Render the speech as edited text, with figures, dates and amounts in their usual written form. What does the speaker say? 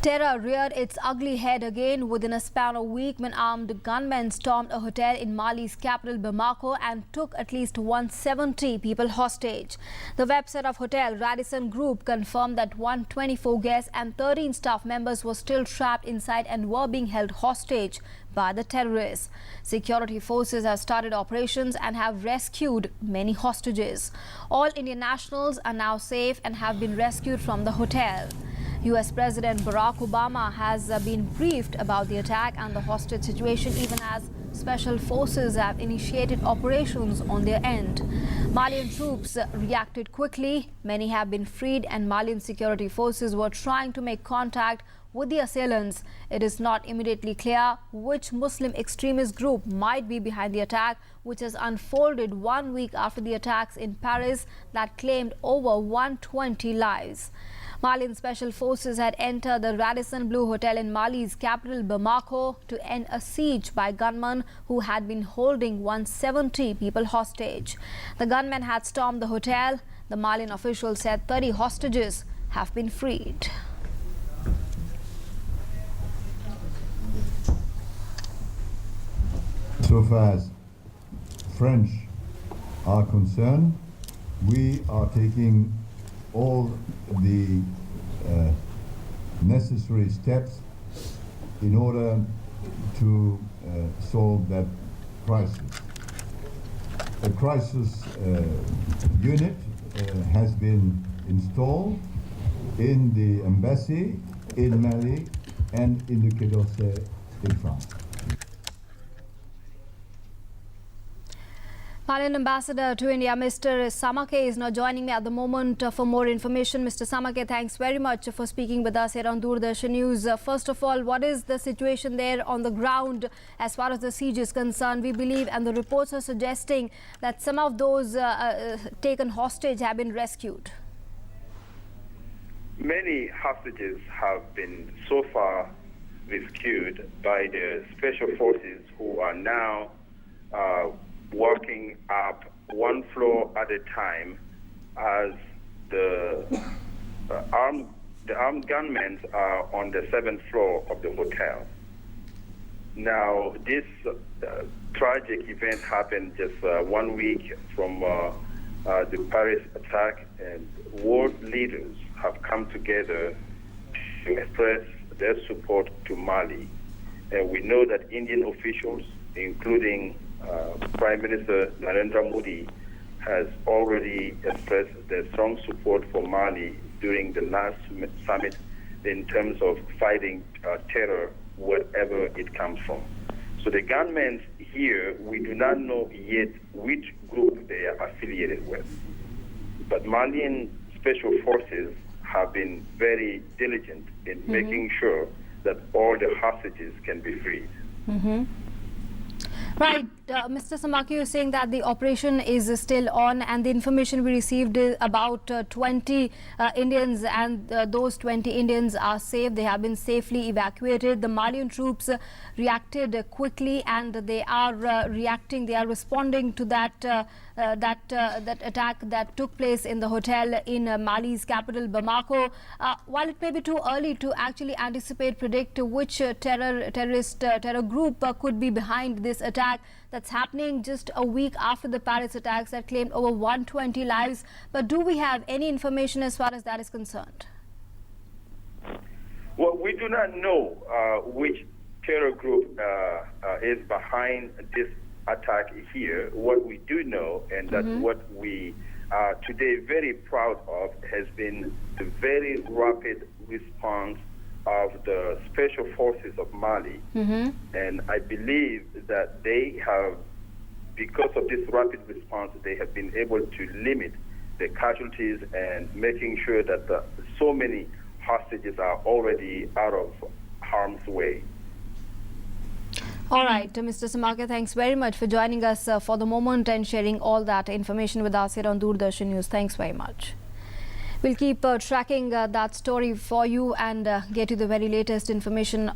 Terror reared its ugly head again within a span of a week when armed gunmen stormed a hotel in Mali's capital Bamako and took at least 170 people hostage. The website of Hotel Radisson Group confirmed that 124 guests and 13 staff members were still trapped inside and were being held hostage by the terrorists. Security forces have started operations and have rescued many hostages. All Indian nationals are now safe and have been rescued from the hotel. US President Barack Obama has been briefed about the attack and the hostage situation, even as special forces have initiated operations on their end. Malian troops reacted quickly. Many have been freed and Malian security forces were trying to make contact with the assailants. It is not immediately clear which Muslim extremist group might be behind the attack, which has unfolded 1 week after the attacks in Paris that claimed over 120 lives. Malian special forces had entered the Radisson Blu Hotel in Mali's capital Bamako to end a siege by gunmen who had been holding 170 people hostage. The gunmen had stormed the hotel. The Malian officials said 30 hostages have been freed. So far as French are concerned, we are taking all the necessary steps in order to solve that crisis. A crisis unit has been installed in the embassy in Mali and in the Quai d'Orsay in France. Malian Ambassador to India, Mr. Samake, is now joining me at the moment for more information. Mr. Samake, thanks very much for speaking with us here on Doordarshan News. First of all, what is the situation there on the ground as far as the siege is concerned? We believe, and the reports are suggesting, that some of those taken hostage have been rescued. Many hostages have been so far rescued by the special forces who are now working up one floor at a time as the armed gunmen are on the 7th floor of the hotel. Now, this tragic event happened just 1 week from the Paris attack, and world leaders have come together to express their support to Mali. And we know that Indian officials, including Prime Minister Narendra Modi, has already expressed their strong support for Mali during the last summit in terms of fighting terror wherever it comes from. So the gunmen here, we do not know yet which group they are affiliated with. But Malian special forces have been very diligent in making sure that all the hostages can be freed. Right, Mr. Samake, you're saying that the operation is still on, and the information we received is about 20 Indians, and those 20 Indians are safe. They have been safely evacuated. The Malian troops reacted quickly, and they are reacting. They are responding to that attack that took place in the hotel in Mali's capital Bamako. While it may be too early to actually predict which terror group could be behind this attack that's happening just a week after the Paris attacks that claimed over 120 lives, but do we have any information as far as that is concerned? Well, we do not know which terror group is behind this attack here. What we do know, and that what we are today very proud of, has been the very rapid response of the special forces of Mali. And I believe that they have, because of this rapid response, they have been able to limit the casualties and making sure that so many hostages are already out of harm's way. All right, Mr. Samake, thanks very much for joining us for the moment and sharing all that information with us here on Doordarshan News. Thanks very much. We'll keep tracking that story for you and get you the very latest information